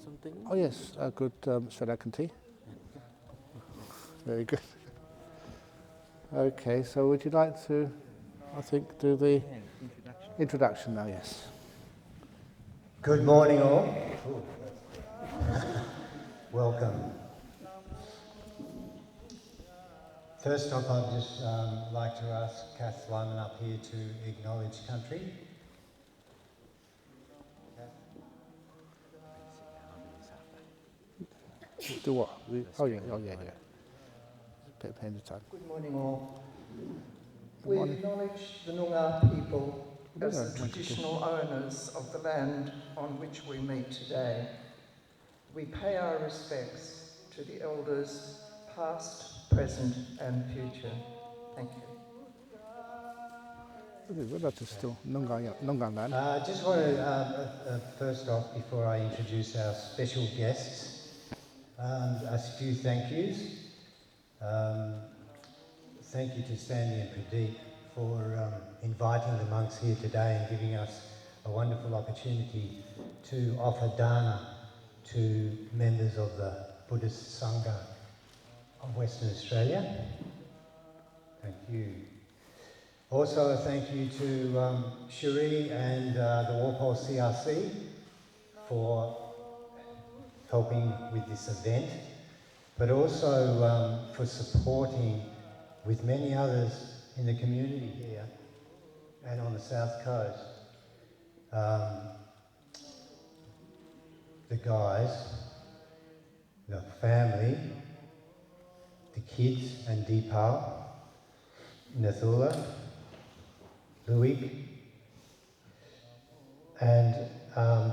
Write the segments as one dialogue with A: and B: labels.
A: something?
B: Oh yes, a good Sri Lankan tea. Very good. Okay, so would you like to, I think, do the introduction now, yes.
C: Good morning all. Welcome. First off, I'd just like to ask Kath Lyman up here to acknowledge country.
B: Do what? Oh yeah. Bit of pen time.
D: Good morning all.
B: Good
D: We
B: morning.
D: acknowledge the Noongar people as the traditional owners of the land on which we meet today. We pay our respects to the elders past, present and future. Thank you.
B: We're not just still Noongar land.
C: I just want to, first off, before I introduce our special guests, a few thank yous. Thank you to Sandy and Pradeep for inviting the monks here today and giving us a wonderful opportunity to offer dana to members of the Buddhist Sangha of Western Australia. Thank you. Also a thank you to Cherie and the Walpole CRC for helping with this event, but also for supporting with many others in the community here and on the South Coast. The guys, the family, the kids and Deepal, Nathula, Louis, and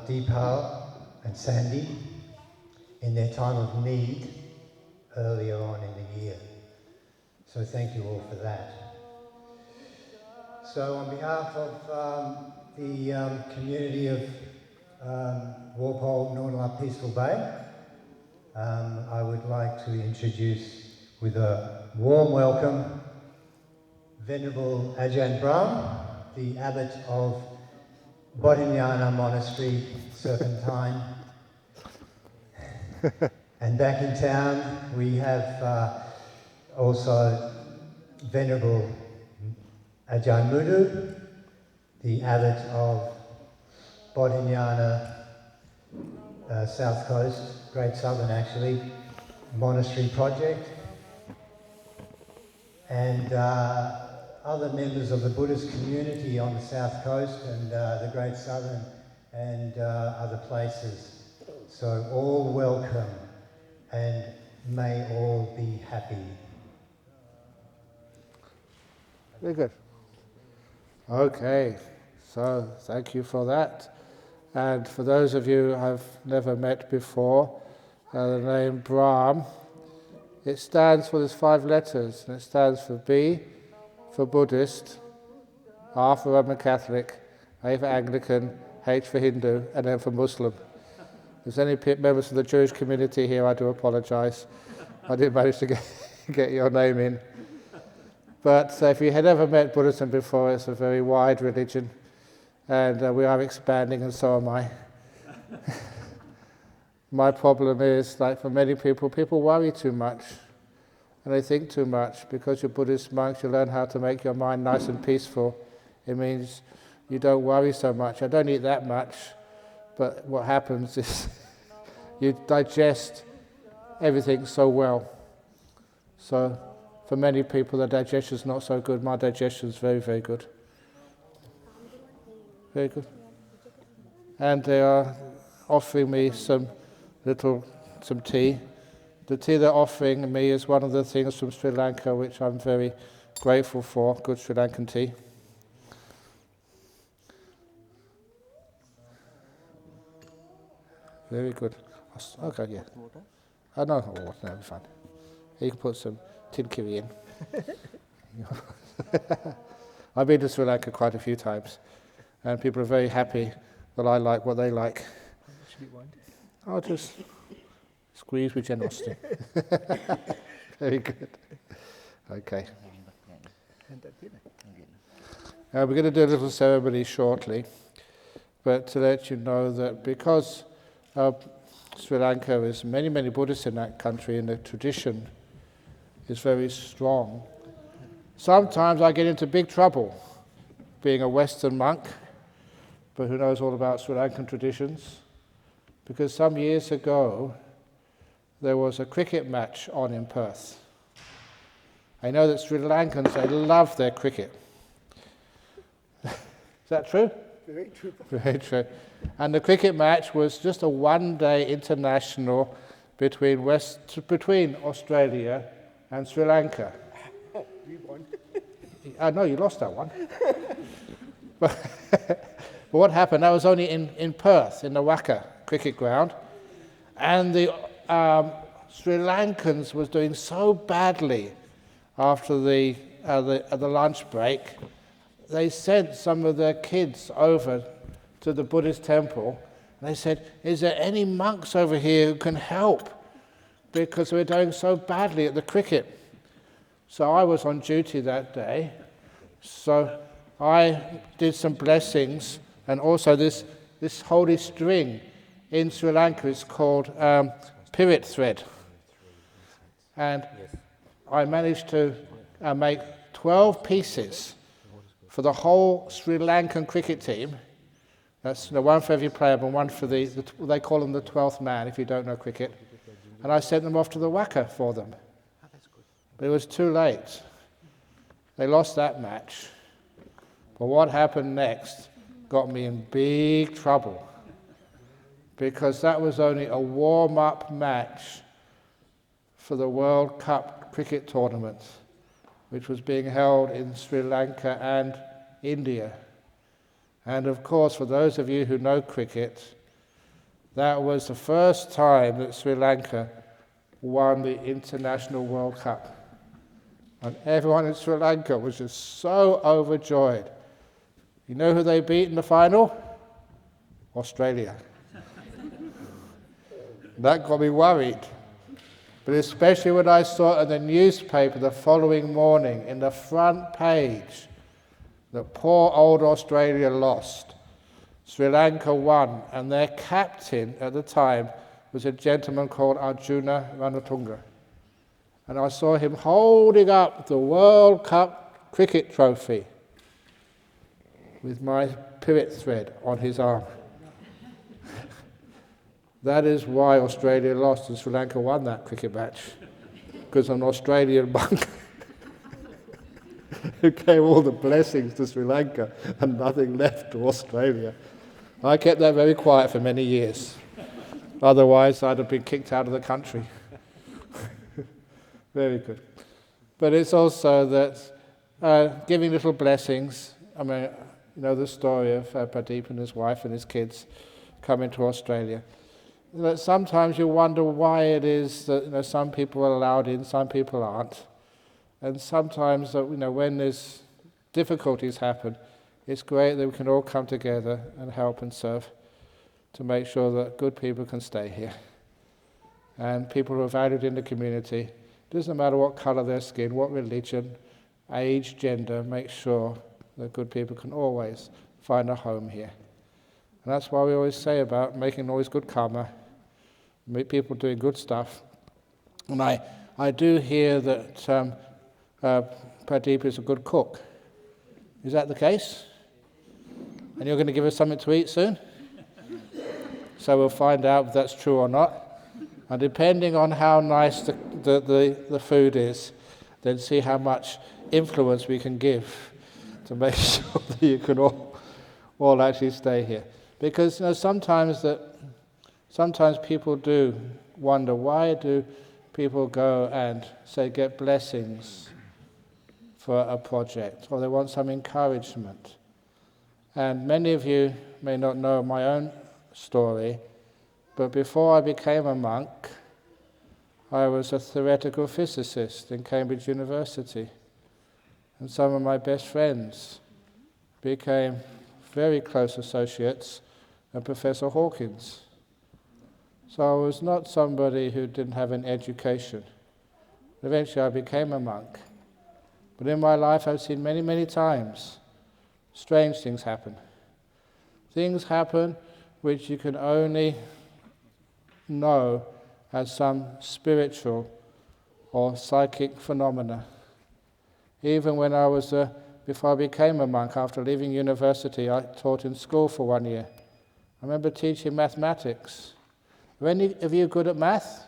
C: Deepal and Sandy in their time of need earlier on in the year. So thank you all for that. So on behalf of the community of Walpole, Nornala, Peaceful Bay, I would like to introduce with a warm welcome Venerable Ajahn Brahm, the abbot of Bodhinyana Monastery, Serpentine. And back in town we have also Venerable Ajahn Mudu, the abbot of Bodhinyana South Coast, Great Southern actually, Monastery Project, and other members of the Buddhist community on the South Coast and the Great Southern and other places. So all welcome and may all be happy.
B: Very good. Okay, so thank you for that. And for those of you who have never met before, the name Brahm, it stands for, there's 5 letters, and it stands for B for Buddhist, R for Roman Catholic, A for Anglican, H for Hindu, and M for Muslim. If there's any members of the Jewish community here, I do apologise. I didn't manage to get your name in. But if you had never met Buddhism before, it's a very wide religion, and we are expanding, and so am I. My problem is, like for many people worry too much, and they think too much. Because you're Buddhist monks, you learn how to make your mind nice and peaceful. It means you don't worry so much. I don't eat that much, but what happens is you digest everything so well. So for many people, the digestion's not so good. My digestion's very, very good. Very good. And they are offering me some tea. The tea they're offering me is one of the things from Sri Lanka, which I'm very grateful for, good Sri Lankan tea. Very good. Okay, yeah. Oh, no, water, no, it'll be fine. You can put some tin kiri in. I've been to Sri Lanka quite a few times, and people are very happy that I like what they like. I'll just squeeze with generosity. Very good. Okay. We're going to do a little ceremony shortly, but to let you know that because Sri Lanka is many, many Buddhists in that country, and the tradition is very strong. Sometimes I get into big trouble being a Western monk, but who knows all about Sri Lankan traditions, because some years ago there was a cricket match on in Perth. I know that Sri Lankans, they love their cricket. Is that true?
A: Very true.
B: Very true. And the cricket match was just a one-day international between Australia and Sri Lanka.
A: You won.
B: No, you lost that one. But what happened, that was only in Perth, in the Waka cricket ground, and the Sri Lankans was doing so badly after the lunch break. They sent some of their kids over to the Buddhist temple, and they said, is there any monks over here who can help? Because we're doing so badly at the cricket. So I was on duty that day, so I did some blessings, and also this holy string in Sri Lanka is called pirit thread. And I managed to make 12 pieces for the whole Sri Lankan cricket team. That's one for every player, and one for they call them the 12th man, if you don't know cricket. And I sent them off to the Waka for them. But it was too late. They lost that match. But what happened next got me in big trouble, because that was only a warm-up match for the World Cup cricket tournament, which was being held in Sri Lanka and India. And of course, for those of you who know cricket, that was the first time that Sri Lanka won the International World Cup. And everyone in Sri Lanka was just so overjoyed. You know who they beat in the final? Australia. That got me worried. But especially when I saw in the newspaper the following morning, in the front page, that poor old Australia lost. Sri Lanka won, and their captain at the time was a gentleman called Arjuna Ranatunga. And I saw him holding up the World Cup cricket trophy with my pirit thread on his arm. That is why Australia lost and Sri Lanka won that cricket match, because an Australian monk who gave all the blessings to Sri Lanka and nothing left to Australia. I kept that very quiet for many years. Otherwise, I'd have been kicked out of the country. Very good. But it's also that giving little blessings. I mean, you know the story of Pradeep and his wife and his kids coming to Australia. That sometimes you wonder why it is that some people are allowed in, some people aren't. And sometimes when there's difficulties happen, it's great that we can all come together and help and serve to make sure that good people can stay here. And people who are valued in the community, doesn't matter what colour their skin, what religion, age, gender, make sure that good people can always find a home here. And that's why we always say about making always good karma, meet people doing good stuff. And I do hear that Pradeep is a good cook. Is that the case? And you're going to give us something to eat soon? So we'll find out if that's true or not. And depending on how nice the food is, then see how much influence we can give to make sure that you can all actually stay here. Because sometimes people do wonder, why do people go and say get blessings for a project, or they want some encouragement? And many of you may not know my own story, but before I became a monk, I was a theoretical physicist in Cambridge University. And some of my best friends became very close associates of Professor Hawkins. So I was not somebody who didn't have an education. Eventually I became a monk. But in my life I've seen many, many times strange things happen. Things happen which you can only know as some spiritual or psychic phenomena. Even when I was, before I became a monk, after leaving university, I taught in school for 1 year. I remember teaching mathematics. Are any of you good at math?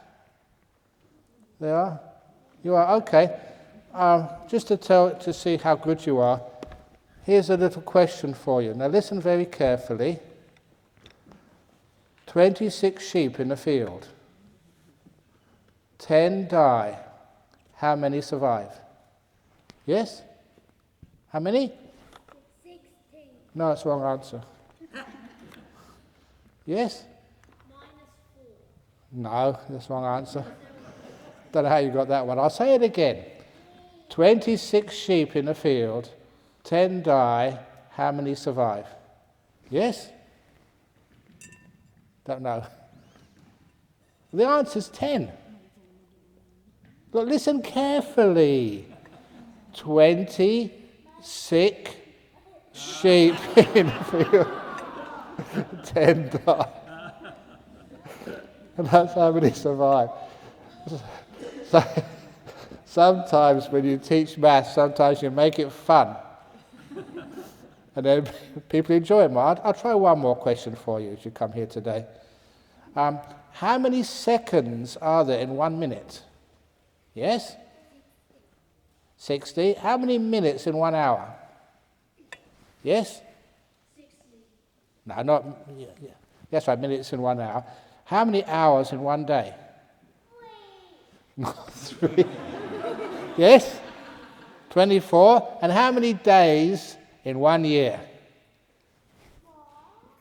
B: They are? You are? Okay. Just to see how good you are, here's a little question for you. Now listen very carefully. 26 sheep in a field. 10 die. How many survive? Yes? How many?
E: 16.
B: No, it's the wrong answer. Yes?
E: -4.
B: No, that's the wrong answer. Don't know how you got that one. I'll say it again. 26 sheep in a field, 10 die, how many survive? Yes? Don't know. The answer's 10. Look, listen carefully. 26 sheep in a field, 10 die. And that's how many survive. So, sometimes when you teach maths, sometimes you make it fun. And then people enjoy it more. I'll try one more question for you as you come here today. How many seconds are there in 1 minute? Yes? 60. How many minutes in 1 hour? Yes?
E: 60.
B: No, not... Yes, right, minutes in 1 hour. How many hours in 1 day? 3. Yes? 24. And how many days in 1 year?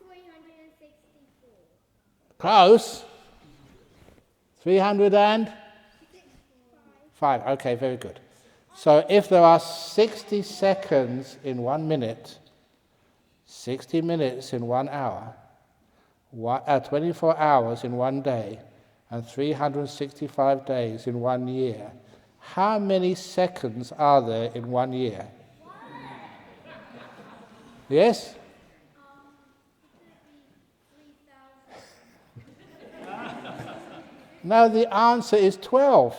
E: 364.
B: Close. 305. Okay, very good. So if there are 60 seconds in 1 minute, 60 minutes in 1 hour, 24 hours in 1 day, and 365 days in 1 year, how many seconds are there in 1 year? Yes? No, the answer is 12.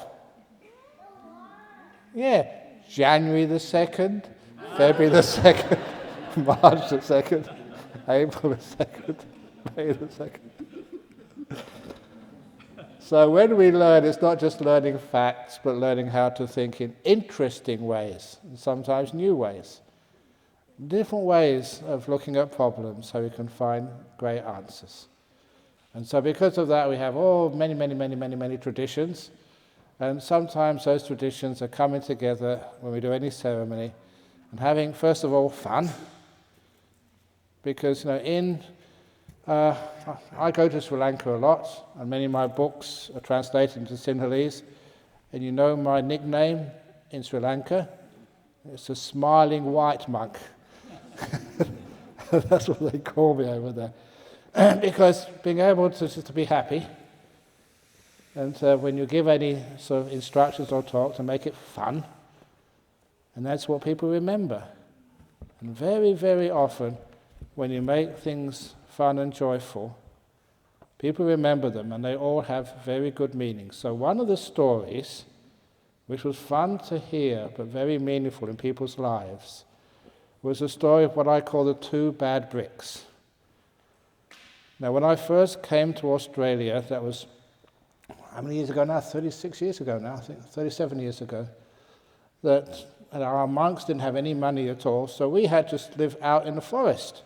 B: Yeah, January the 2nd, February the 2nd, March the 2nd, April the 2nd, May the 2nd. So when we learn, it's not just learning facts, but learning how to think in interesting ways, and sometimes new ways. Different ways of looking at problems so we can find great answers. And so because of that, we have many traditions. And sometimes those traditions are coming together when we do any ceremony and having, first of all, fun. Because, I go to Sri Lanka a lot, and many of my books are translated into Sinhalese. And you know my nickname in Sri Lanka? It's a smiling white monk. That's what they call me over there. Because being able to be happy, and when you give any sort of instructions or talk, to make it fun, and that's what people remember. And very, very often, when you make things fun and joyful, people remember them, and they all have very good meaning. So one of the stories, which was fun to hear, but very meaningful in people's lives, was the story of what I call the 2 bad bricks. Now, when I first came to Australia, that was, how many years ago now? 36 years ago now, I think, 37 years ago, that our monks didn't have any money at all, so we had to live out in the forest,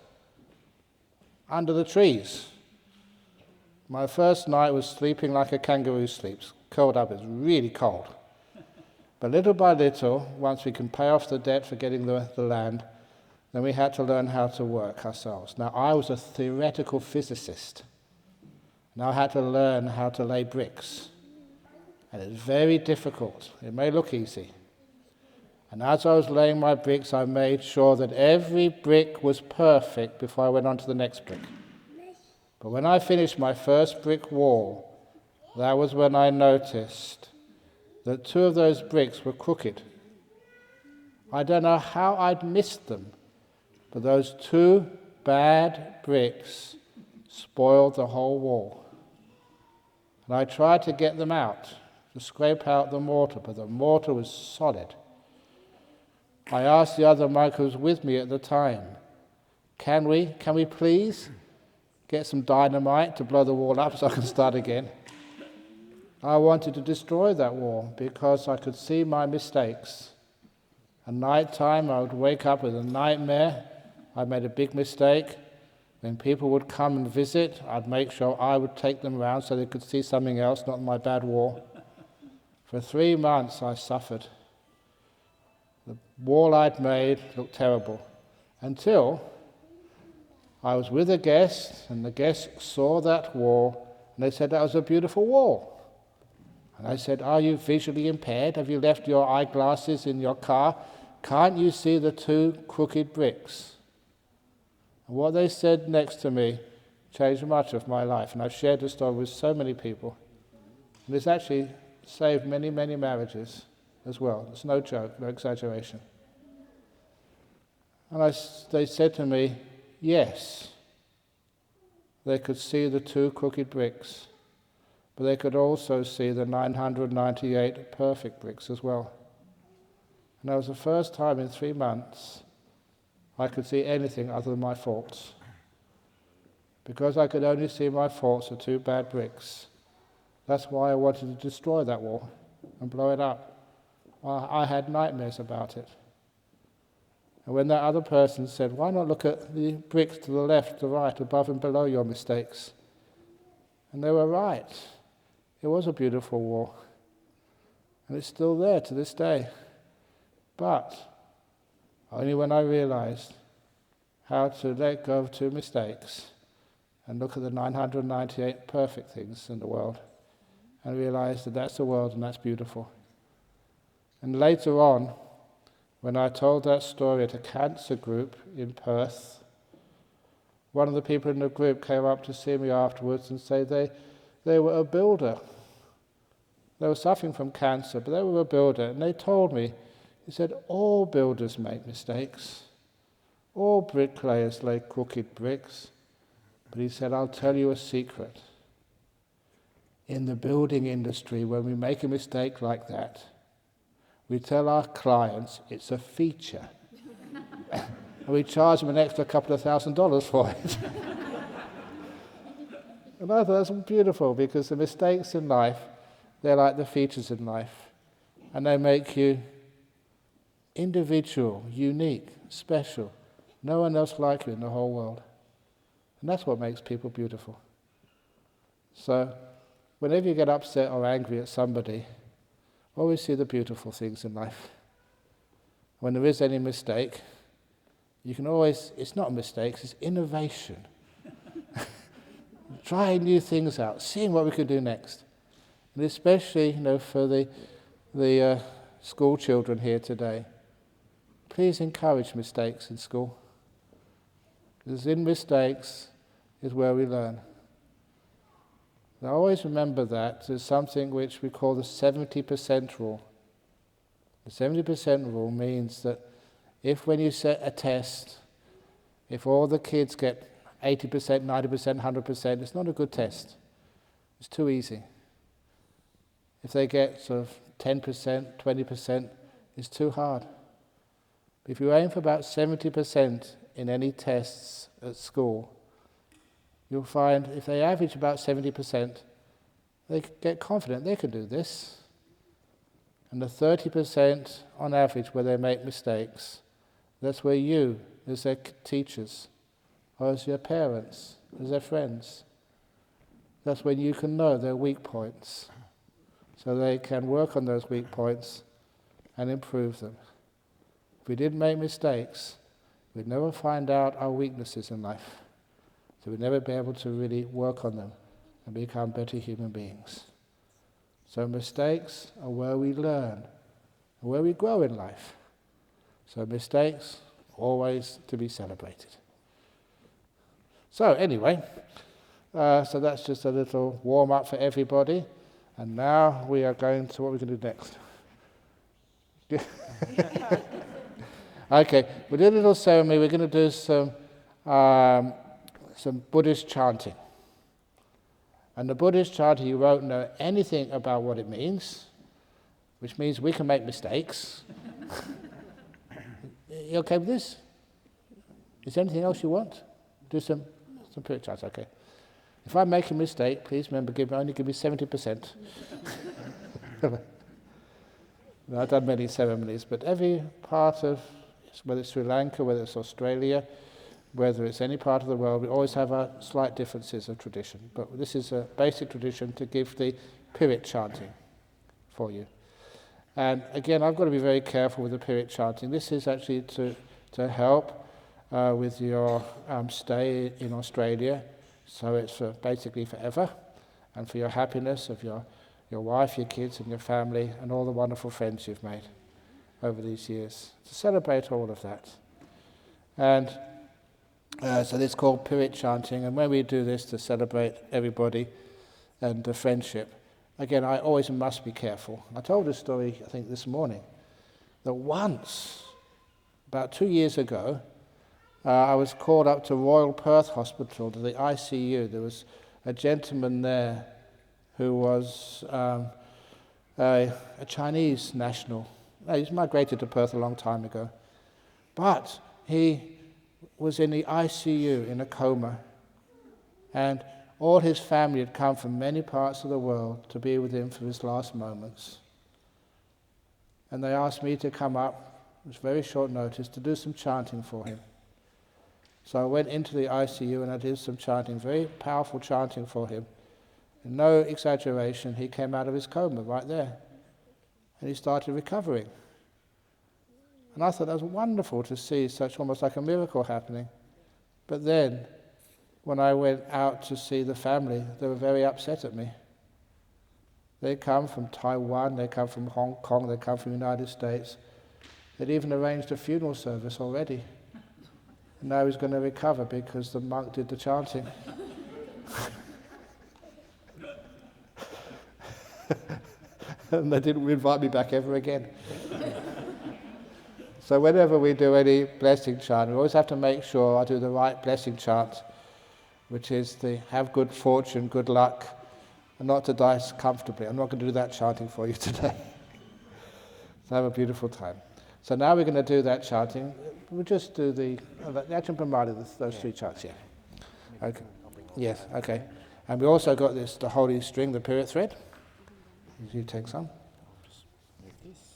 B: under the trees. My first night was sleeping like a kangaroo sleeps, curled up. It was really cold. But little by little, once we can pay off the debt for getting the land, then we had to learn how to work ourselves. Now, I was a theoretical physicist. Now I had to learn how to lay bricks. And it's very difficult. It may look easy. And as I was laying my bricks, I made sure that every brick was perfect before I went on to the next brick. But when I finished my first brick wall, that was when I noticed that 2 of those bricks were crooked. I don't know how I'd missed them, but those 2 bad bricks spoiled the whole wall. And I tried to get them out, to scrape out the mortar, but the mortar was solid. I asked the other monk who was with me at the time, can we please get some dynamite to blow the wall up so I can start again? I wanted to destroy that wall because I could see my mistakes. At night time, I would wake up with a nightmare. I made a big mistake. When people would come and visit, I'd make sure I would take them around so they could see something else, not my bad wall. For 3 months, I suffered. The wall I'd made looked terrible, until I was with a guest, and the guest saw that wall, and they said that was a beautiful wall. And I said, are you visually impaired? Have you left your eyeglasses in your car? Can't you see the 2 crooked bricks? And what they said next to me changed much of my life, and I've shared this story with so many people. And it's actually saved many, many marriages as well. It's no joke, no exaggeration. And they said to me, yes, they could see the 2 crooked bricks, but they could also see the 998 perfect bricks as well. And that was the first time in 3 months I could see anything other than my faults. Because I could only see my faults of 2 bad bricks. That's why I wanted to destroy that wall and blow it up. I had nightmares about it. And when that other person said, why not look at the bricks to the left, to the right, above and below your mistakes? And they were right. It was a beautiful wall. And it's still there to this day. But only when I realized how to let go of 2 mistakes and look at the 998 perfect things in the world and realize that that's the world and that's beautiful. And later on, when I told that story at a cancer group in Perth, one of the people in the group came up to see me afterwards and say they were a builder. They were suffering from cancer, but they were a builder. And they told me, he said, all builders make mistakes. All bricklayers lay crooked bricks. But he said, I'll tell you a secret. In the building industry, when we make a mistake like that, we tell our clients it's a feature. And we charge them an extra couple of $1,000s for it. And I thought that's beautiful, because the mistakes in life, they're like the features in life. And they make you individual, unique, special. No one else like you in the whole world. And that's what makes people beautiful. So, whenever you get upset or angry at somebody, always see the beautiful things in life. When there is any mistake, you can always, it's not mistakes, it's innovation. Trying new things out, seeing what we could do next. And especially, for the school children here today, please encourage mistakes in school. Because in mistakes is where we learn. Now always remember that there's something which we call the 70% rule. The 70% rule means that if when you set a test, if all the kids get 80%, 90%, 100%, it's not a good test. It's too easy. If they get sort of 10%, 20%, it's too hard. If you aim for about 70% in any tests at school, you'll find if they average about 70%, they get confident they can do this. And the 30% on average where they make mistakes, that's where you, as their teachers, or as their parents, as their friends, that's when you can know their weak points, so they can work on those weak points and improve them. If we didn't make mistakes, we'd never find out our weaknesses in life. So we'd never be able to really work on them and become better human beings. So mistakes are where we learn and where we grow in life. So mistakes, always to be celebrated. So anyway, so that's just a little warm-up for everybody. And now we are going to, what we're going to do next? Okay, we did a little ceremony. We're going to do some Buddhist chanting. And the Buddhist chanting, you won't know anything about what it means, which means we can make mistakes. You okay with this? Is there anything else you want? Do some period chants, okay. If I make a mistake, please remember, only give me 70%. I've done many ceremonies, but every part of, whether it's Sri Lanka, whether it's Australia, whether it's any part of the world, we always have our slight differences of tradition. But this is a basic tradition to give the period chanting for you. And again, I've got to be very careful with the period chanting. This is actually to help with your stay in Australia. So it's basically forever, and for your happiness of your wife, your kids, and your family, and all the wonderful friends you've made over these years. To celebrate all of that. And so this is called period chanting, and when we do this to celebrate everybody and the friendship, again, I always must be careful. I told a story, I think, this morning, that once, about 2 years ago, I was called up to Royal Perth Hospital, to the ICU. There was a gentleman there who was a Chinese national. He's migrated to Perth a long time ago. But he was in the ICU in a coma, and all his family had come from many parts of the world to be with him for his last moments. And they asked me to come up, it was very short notice, to do some chanting for him. So I went into the ICU and I did some chanting, very powerful chanting for him. And no exaggeration, he came out of his coma right there. And he started recovering. And I thought that was wonderful to see such almost like a miracle happening. But then, when I went out to see the family, they were very upset at me. They come from Taiwan, they come from Hong Kong, they come from the United States. They'd even arranged a funeral service already. And now he's going to recover because the monk did the chanting. And they didn't invite me back ever again. So whenever we do any blessing chant, we always have to make sure I do the right blessing chant, which is to have good fortune, good luck, and not to die comfortably. I'm not going to do that chanting for you today. So have a beautiful time. So now we're going to do that chanting. We'll just do the Ajahn Brahm, those three chants, yeah. Okay. Yes, okay. And we also got the holy string, the period thread. You take some.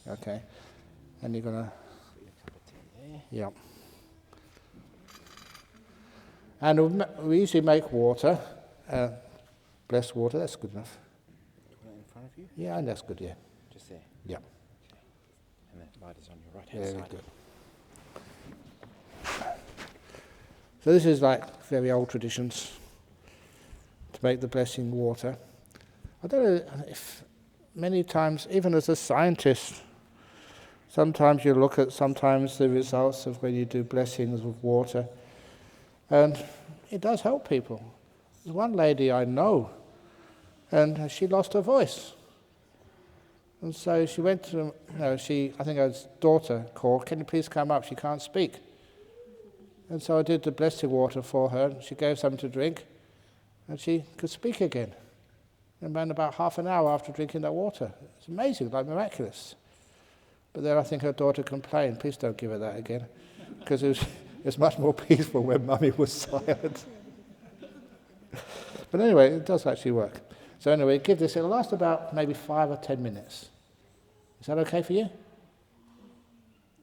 B: Okay. And you're going to... Yeah. And we usually make water, blessed water, that's good enough.
F: In front of you?
B: Yeah, and that's good, yeah.
F: Just there?
B: Yeah.
F: Okay. And the light is on your right hand side.
B: Very good. So this is like very old traditions to make the blessing water. I don't know if many times, even as a scientist, sometimes you look at the results of when you do blessings with water, and it does help people. There's one lady I know, and she lost her voice. And so she went to, I think her daughter called, "Can you please come up? She can't speak." And so I did the blessing water for her, and she gave some to drink, and she could speak again. And around about half an hour after drinking that water. It's amazing, like miraculous. But then I think her daughter complained, "Please don't give her that again," because it was much more peaceful when Mummy was silent. But anyway, it does actually work. So anyway, give this, it'll last about maybe 5 or 10 minutes. Is that okay for you?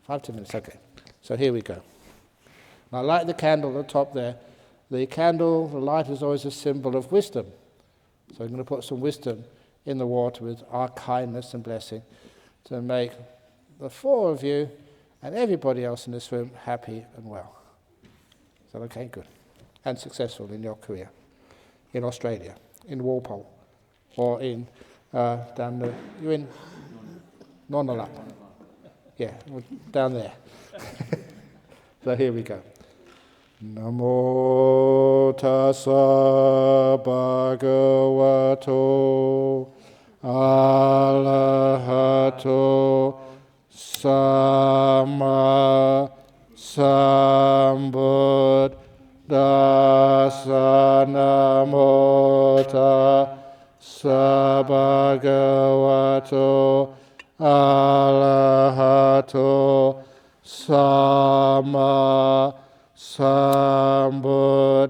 B: 5 to 10 minutes, okay. So here we go. Now I light the candle at the top there. The candle, the light is always a symbol of wisdom. So I'm going to put some wisdom in the water with our kindness and blessing to make the 4 of you and everybody else in this room happy and well. Is that okay? Good. And successful in your career. In Australia, in Walpole, or in you're in Nonalap. Yeah, down there. So here we go. Namo tassa bhagavato arahato samma sambuddhassa. Namo tassa Sambuddhassa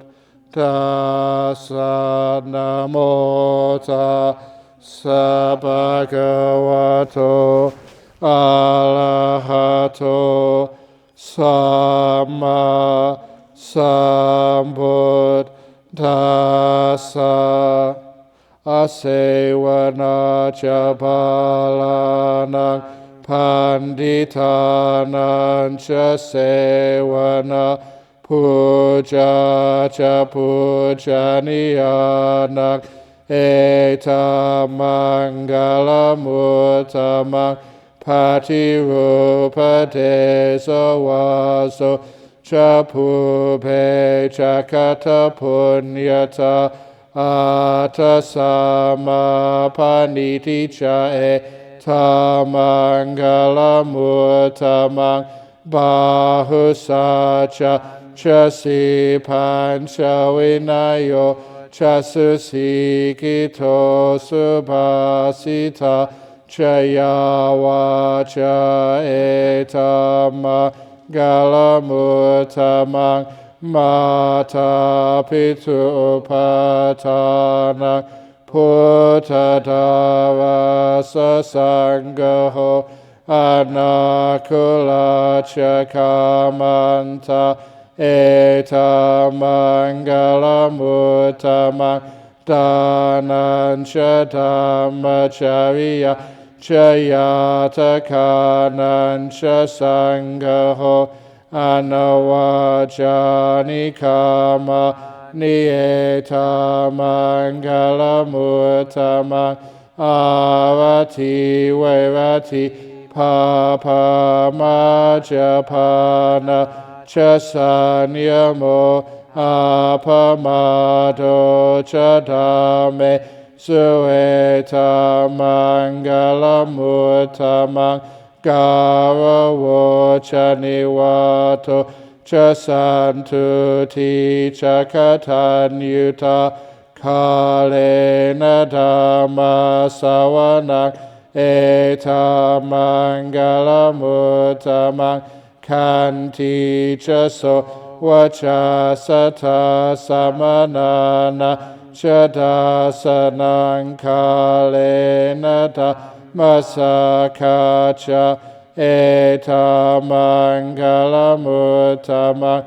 B: namo tassa bhagavato arahato samma sambuddhassa asevana cha balanang panditanang cha sevana puja cha pujaniyanang eta mangalamuttamang patirupa desawaso cha pube cha kata punyata atasama paniti cha tamangalamutamang bahusacha chasi pancha vinayo chasusikito subhasita chayavacha etama galamutamang mata pitu upatana puttadavasa sangho anakula chakamanta eta mangalamuttamang danancha dhammacharya chayatakanancha sangho anavajani kama nieta mangalamuttamang avati vairati papa majapana chasanyamo apamado chadame sueta mangalamuttamang garavo chanivato chasantuti chakatanyuta kalena dhamma savanang eta mangalamuttamang kanti chaso vacha sata samanana chadasanang kalena dhamma sakacha eta mangalamuttamang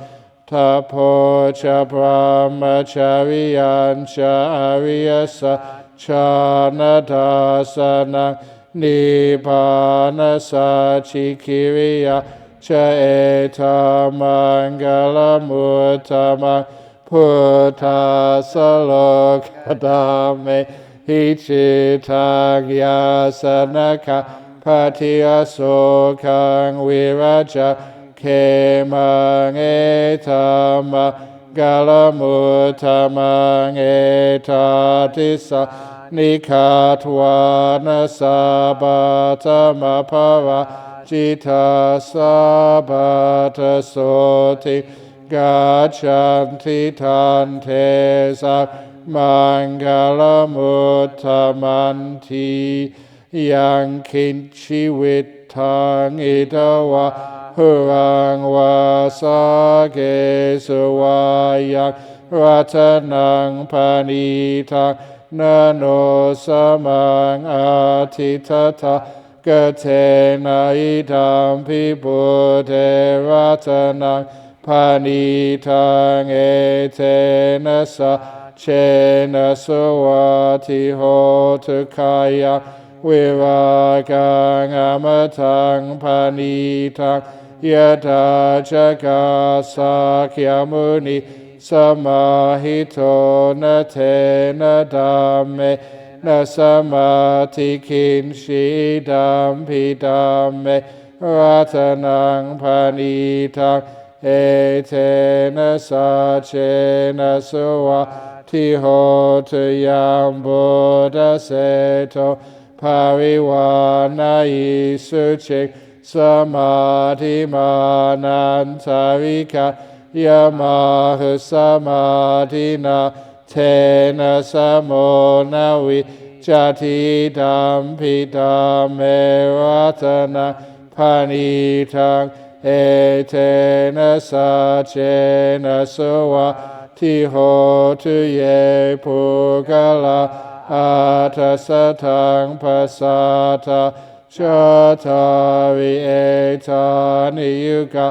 B: tapocha brahmacharyancha ariyasa chanadasanang nibbana sachikiriya cha eta mangalamuttamang puttasalokadame hichitang yasanaka patiyasokang viraja kemang eta mangalamuttamang eta tissa nikatwana sabatamapara jita sabata soti gachanti tantesa mangalamuttamanti yang kinchi vittang idawa hurang vasage suwayang ratanang panitang nano samang atitata gatena idampi buddhe ratanang panitang etena sa chena sawati hotu kaya viragang amatang panitang yada jagasakyamuni samahito na tena dhamme na samati kinshi dampi dhamme ratanang panitang etena sachena sawati hotu yam buddha seto pariwana isuchik samadhi manantarika yamahu samadhina tena samonavi jati dampi dhamme ratana panitang etena sacena suva tihotu ye pugala atasatang pasata Chatari etani yuga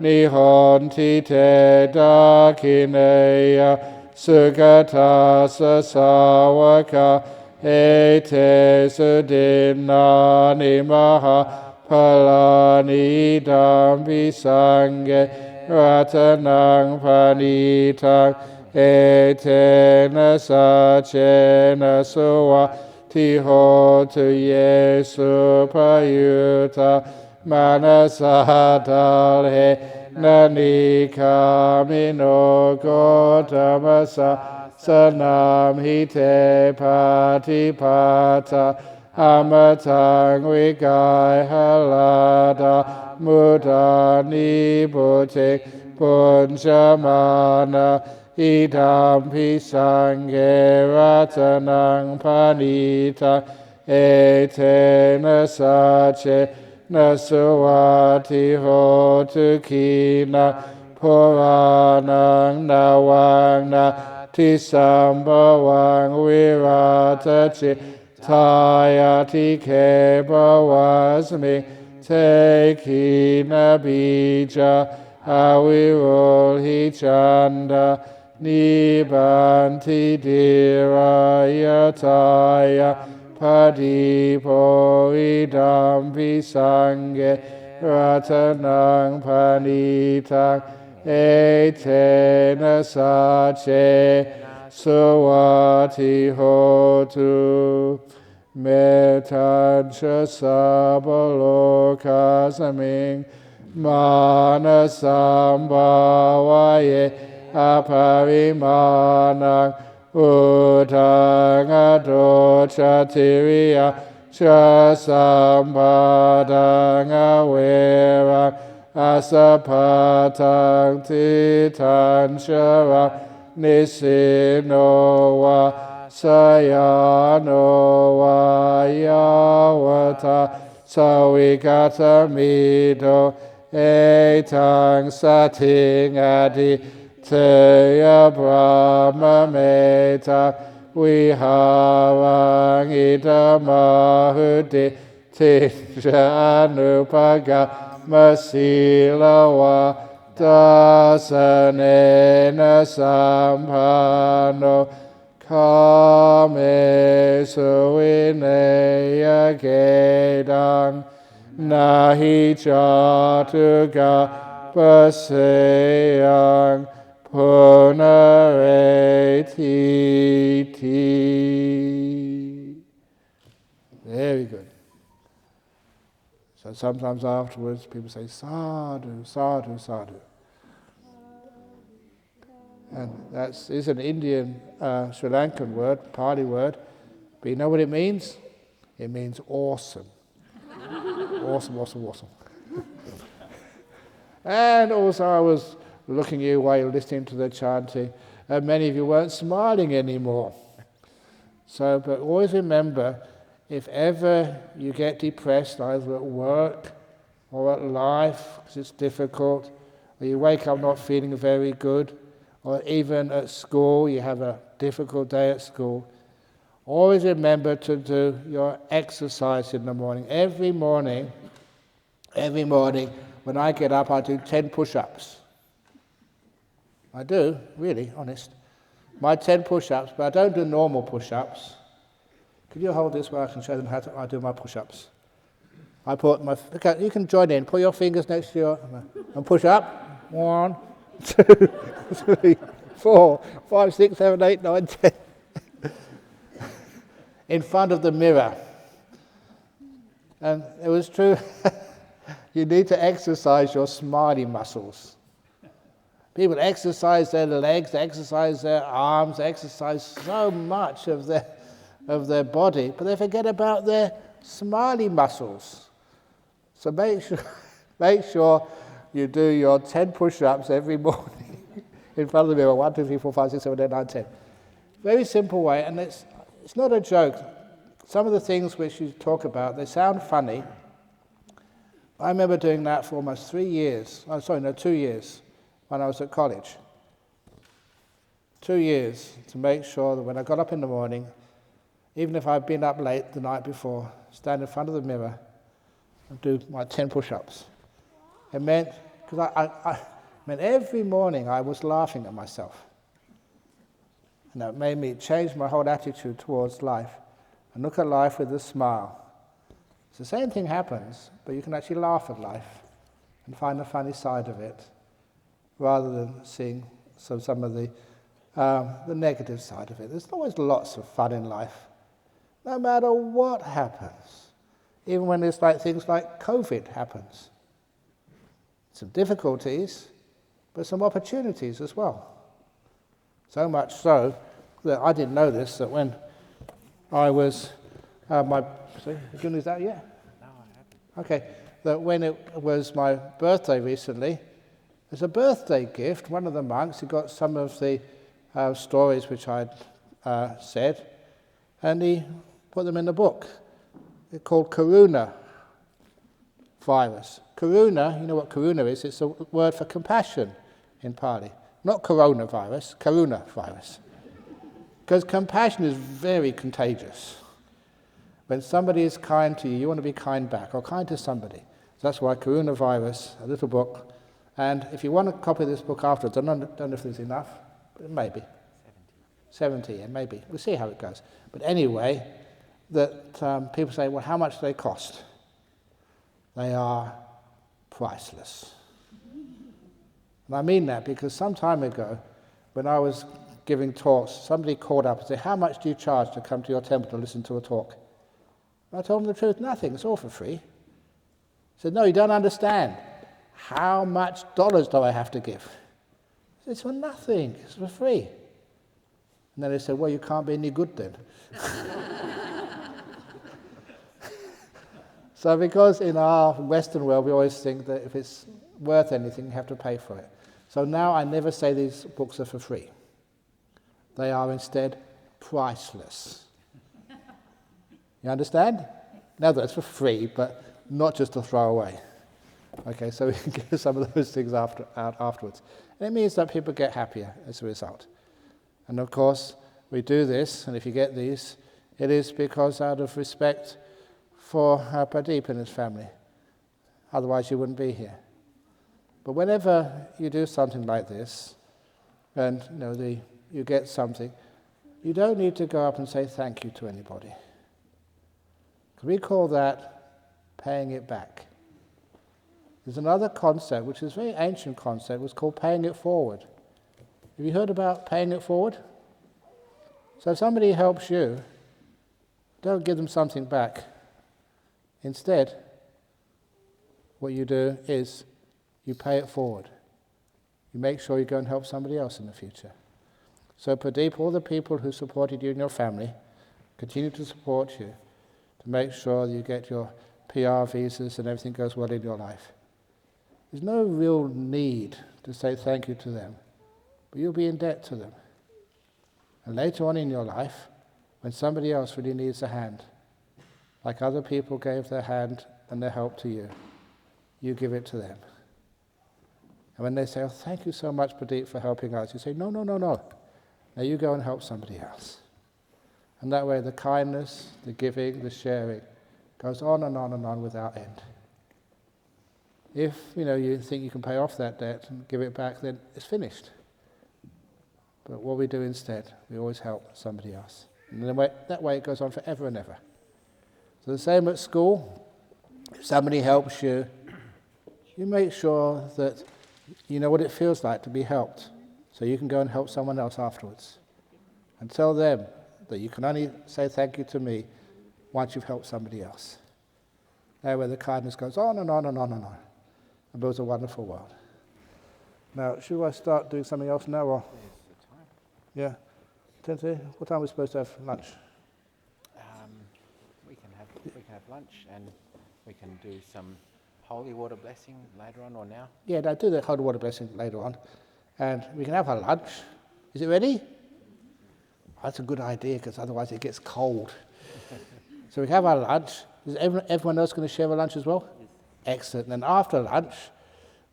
B: nihonti te dakineya sugata sasawaka ete sudinani maha palani dambi sange ratanang panitang etena sacena suva Tihotu Yesu payuta manasadalhe nanikamino gotamasa sanam hite patipata amatang vigai halada mudani bhutik punjamana idam pisange ratanang panita etena sace nasuvati hotu kina puranang nawang na tisambawang virata tayati kebawasmi te kina bija avirul chanda Nibanti dirayataya padipo idam visange ratanang panitang etena sace suvati hotu metancha sabaloka saming manasambhavaye aparimanang udang adochatiriya chasampadang averang asapatang titan shara nisino va sayano va yavata sawikata mido etang sating adi Teya Brahma Meta Viharang Idamahuti Tisha Anupaga Masilawa Dasanena Sampano Kame Suvineya Gedang Nahi Chatuga Paseyang Punareti. Very good. So sometimes afterwards people say sadhu, sadhu, sadhu. And that is an Indian, Sri Lankan word, Pali word. But you know what it means? It means awesome. Awesome, awesome, awesome. And also I was looking at you while you're listening to the chanting, and many of you weren't smiling anymore. So, but always remember, if ever you get depressed, either at work or at life, because it's difficult, or you wake up not feeling very good, or even at school, you have a difficult day at school, always remember to do your exercise in the morning. Every morning, when I get up, I do 10 push-ups. I do, really, honest. My 10 push-ups, but I don't do normal push-ups. Could you hold this where I can show them how I do my push-ups? I put my, okay, you can join in. Put your fingers next to your, and push up. 1, 2, 3, 4, 5, 6, 7, 8, 9, 10. In front of the mirror. And it was true. You need to exercise your smiley muscles. People exercise their legs, exercise their arms, exercise so much of their body, but they forget about their smiley muscles. So make sure you do your 10 push-ups every morning in front of the mirror. 1, 2, 3, 4, 5, 6, 7, 8, 9, 10. Very simple way, and it's not a joke. Some of the things which you talk about, they sound funny, I remember doing that for almost 2 years, when I was at college. 2 years to make sure that when I got up in the morning, even if I'd been up late the night before, stand in front of the mirror and do my 10 push-ups. It meant, because I meant every morning I was laughing at myself. And that made me change my whole attitude towards life and look at life with a smile. So the same thing happens, but you can actually laugh at life and find the funny side of it, rather than seeing some of the negative side of it. There's always lots of fun in life, no matter what happens. Even when there's things like COVID happens. Some difficulties, but some opportunities as well. So much so that I didn't know this, that when I was, sorry, did you lose that yet?
F: No, I haven't.
B: Okay, that when it was my birthday recently, as a birthday gift, one of the monks, he got some of the stories which I'd said, and he put them in the book. They're called Karuna virus. Karuna, you know what Karuna is? It's a word for compassion in Pali. Not coronavirus, Karuna virus. Because compassion is very contagious. When somebody is kind to you, you want to be kind back, or kind to somebody. So that's why Karuna virus, a little book. And if you want to copy this book afterwards, I don't know if there's enough, but maybe. 70, yeah, maybe. We'll see how it goes. But anyway, that people say, well, how much do they cost? They are priceless. And I mean that because some time ago, when I was giving talks, somebody called up and said, how much do you charge to come to your temple to listen to a talk? And I told them the truth, nothing, it's all for free. I said, no, you don't understand. How much dollars do I have to give? I said, it's for nothing, it's for free. And then they said, well, you can't be any good then. So because in our Western world we always think that if it's worth anything, you have to pay for it. So now I never say these books are for free. They are instead priceless. You understand? Now that's for free, but not just to throw away. Okay, so we can give some of those things out afterwards. And it means that people get happier as a result. And of course, we do this, and if you get these, it is because out of respect for Pradeep and his family. Otherwise you wouldn't be here. But whenever you do something like this, and you get something, you don't need to go up and say thank you to anybody. We call that paying it back. There's another concept, which is a very ancient concept, was called paying it forward. Have you heard about paying it forward? So if somebody helps you, don't give them something back. Instead, what you do is you pay it forward. You make sure you go and help somebody else in the future. So Pradeep, all the people who supported you and your family, continue to support you to make sure you get your PR visas and everything goes well in your life. There's no real need to say thank you to them, but you'll be in debt to them. And later on in your life, when somebody else really needs a hand, like other people gave their hand and their help to you, you give it to them. And when they say, oh, thank you so much, Pradeep, for helping us, you say, no. Now you go and help somebody else. And that way the kindness, the giving, the sharing goes on and on and on without end. If you think you can pay off that debt and give it back, then it's finished. But what we do instead, we always help somebody else. And that way it goes on forever and ever. So the same at school. If somebody helps you, you make sure that you know what it feels like to be helped, so you can go and help someone else afterwards. And tell them that you can only say thank you to me once you've helped somebody else. That way the kindness goes on and on and on and on, and builds a wonderful world. Now, should I start doing something else now, or? Yeah. 10:30? What time are we supposed to have lunch?
F: We can have lunch, and we can do some holy water blessing later on, or now.
B: Yeah, I'll do the holy water blessing later on. And we can have our lunch. Is it ready? That's a good idea, because otherwise it gets cold. So we can have our lunch. Is everyone else going to share a lunch as well? Excellent. And then after lunch,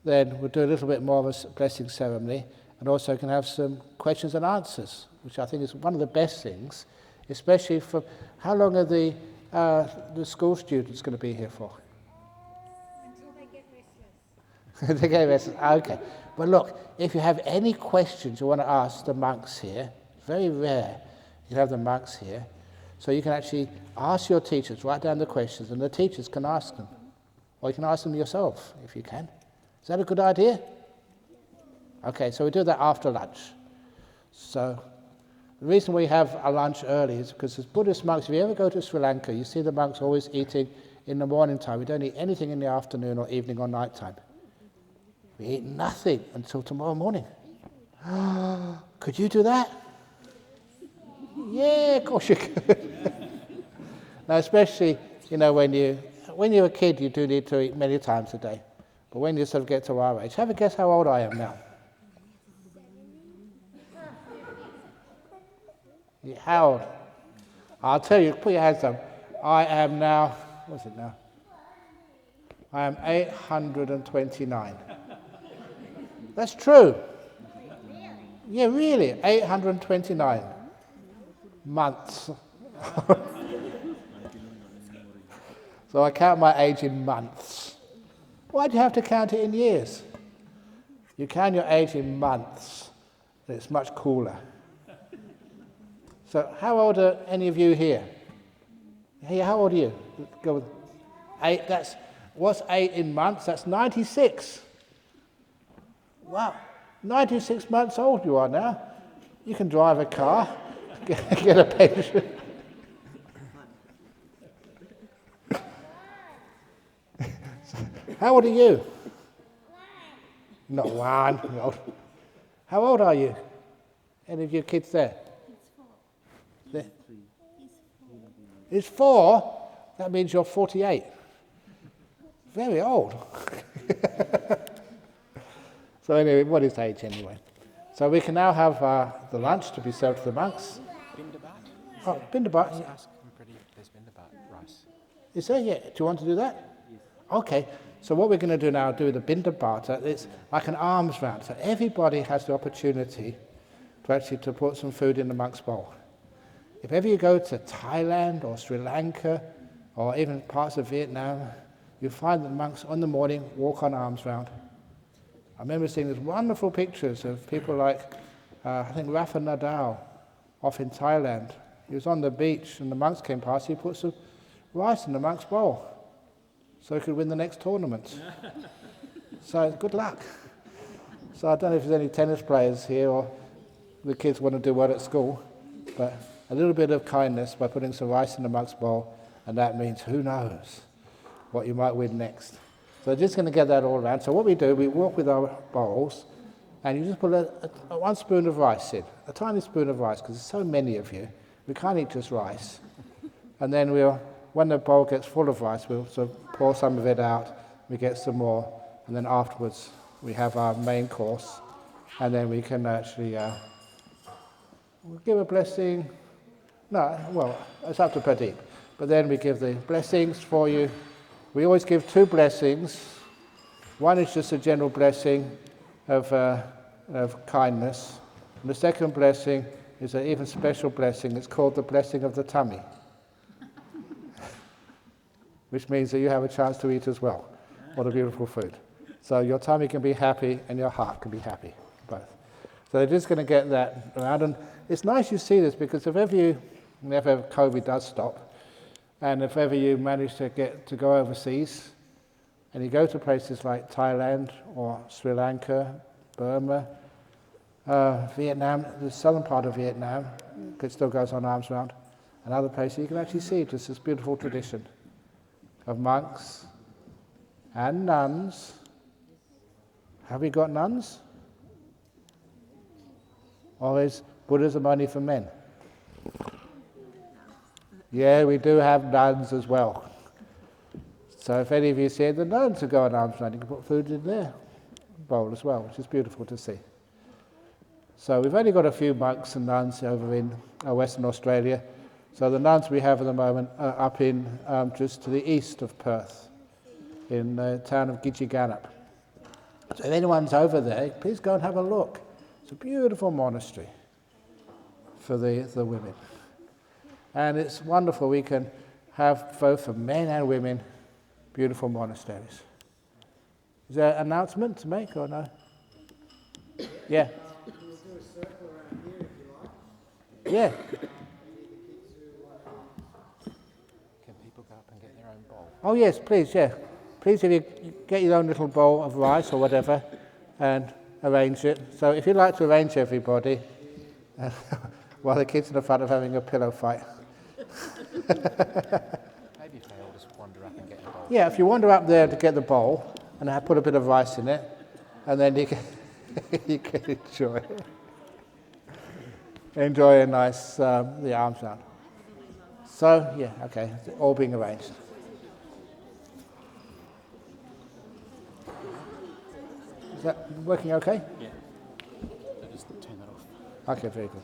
B: then we'll do a little bit more of a blessing ceremony, and also can have some questions and answers, which I think is one of the best things, especially for how long are the school students going to be here for?
E: Until they get restless.
B: They get restless. Okay. But look, if you have any questions you want to ask the monks here, it's very rare you have the monks here, so you can actually ask your teachers, write down the questions, and the teachers can ask them. Or you can ask them yourself, if you can. Is that a good idea? Okay, so we do that after lunch. So the reason we have a lunch early is because as Buddhist monks, if you ever go to Sri Lanka, you see the monks always eating in the morning time. We don't eat anything in the afternoon or evening or night time. We eat nothing until tomorrow morning. Could you do that? Yeah, of course you could. Now, especially, when you're a kid, you do need to eat many times a day. But when you sort of get to our age, have a guess how old I am now. Yeah, how old? I'll tell you, put your hands up. I am now, what's it now? I am 829. That's true. Yeah, really, 829 months. So I count my age in months. Why do you have to count it in years? You count your age in months, and it's much cooler. So how old are any of you here? Hey, how old are you? Go with 8, what's 8 in months? That's 96. Wow, 96 months old you are now. You can drive a car, get a pension. How old are you? Not one. No. How old are you? Any of your kids there? He's 4? That means you're 48. Very old. So anyway, what is age anyway? So we can now have the lunch to be served to the monks.
F: Bindabat.
B: Oh, Bindabat.
F: Just ask them there's Bindabat rice.
B: Is there? Yeah. Do you want to do that? Yes. Okay. So what we're going to do now, do the Bindabata, it's like an alms round. So everybody has the opportunity to put some food in the monk's bowl. If ever you go to Thailand or Sri Lanka or even parts of Vietnam, you find the monks on the morning walk on alms round. I remember seeing these wonderful pictures of people like, I think Rafa Nadal off in Thailand. He was on the beach and the monks came past, he put some rice in the monk's bowl so he could win the next tournament. So good luck. So I don't know if there's any tennis players here or the kids want to do well at school, but a little bit of kindness by putting some rice in the monk's bowl, and that means who knows what you might win next. So we're just going to get that all around. So what we do, we walk with our bowls, and you just put a 1 spoon of rice in, a tiny spoon of rice, because there's so many of you. We can't eat just rice. And then when the bowl gets full of rice, we'll sort of pour some of it out, we get some more, and then afterwards we have our main course, and then we can actually we'll give a blessing. No, well, it's up to Pradeep. But then we give the blessings for you. We always give 2 blessings. One is just a general blessing of kindness. And the second blessing is an even special blessing. It's called the blessing of the tummy, which means that you have a chance to eat as well. What a beautiful food. So your tummy can be happy and your heart can be happy, both. So they're just going to get that around. And it's nice you see this, because if ever COVID does stop, and if ever you manage to go overseas, and you go to places like Thailand or Sri Lanka, Burma, Vietnam, the southern part of Vietnam, it still goes on arms round, and other places, you can actually see just this beautiful tradition of monks and nuns. Have we got nuns? Or is Buddhism only for men? Yeah, we do have nuns as well. So if any of you see the nuns who go on alms round, you can put food in their bowl as well, which is beautiful to see. So we've only got a few monks and nuns over in Western Australia. So the nuns we have at the moment are up in just to the east of Perth. in the town of Gidgegannup. So if anyone's over there, please go and have a look. It's a beautiful monastery for the women. And it's wonderful, we can have both for men and women beautiful monasteries. Is there an announcement to make or no? Yeah.
A: We'll do a circle around here if you like.
B: Yeah.
F: Can people go up and get their own bowl?
B: Oh yes, please, yeah. Please, if you get your own little bowl of rice or whatever and arrange it. So if you'd like to arrange everybody, while the kids in the front are having a pillow fight.
F: Maybe if they all just wander up and get a bowl.
B: Yeah, if you wander up there to get the bowl and I put a bit of rice in it, and then you can, you can enjoy a nice the arms round. So yeah, okay, it's all being arranged. Is that working okay?
F: Yeah. So just turn that off.
B: Okay, very good.